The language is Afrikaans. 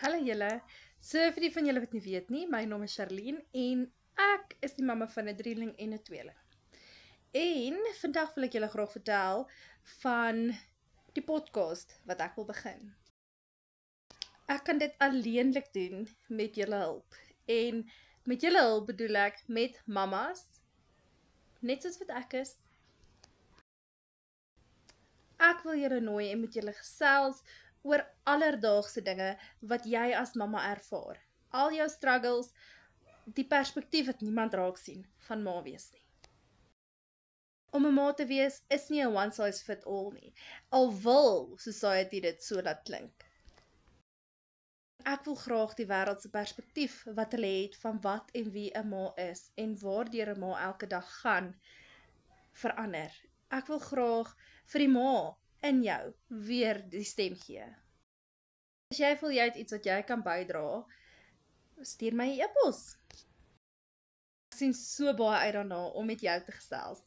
Hallo julle, so vir die van julle wat nie weet nie, my naam is Charlene en ek is die mamma van 'n drieling en 'n tweeling. En vandag wil ek julle graag vertel van die podcast wat ek wil begin. Ek kan dit alleenlik doen met julle hulp. En met julle hulp bedoel ek met mammas, net soos wat ek is. Ek wil julle nooi en met julle gesels oor alledaagse dinge wat jy as mamma ervaar. Al jou struggles, die perspektief wat niemand raak sien van ma wees nie. Om 'n ma te wees is nie 'n one size fit all nie, al wil society dit so laat klink. Ek wil graag die wêreld se perspektief wat hulle het van wat en wie 'n ma is en waardeur 'n ma elke dag gaan verander. Ek wil graag vir die ma in jou weer die stem gee. As jy voel jy het iets wat jy kan bydra, stuur my 'n e-pos. Ek sien so baie uit daarna om met jou te gesels.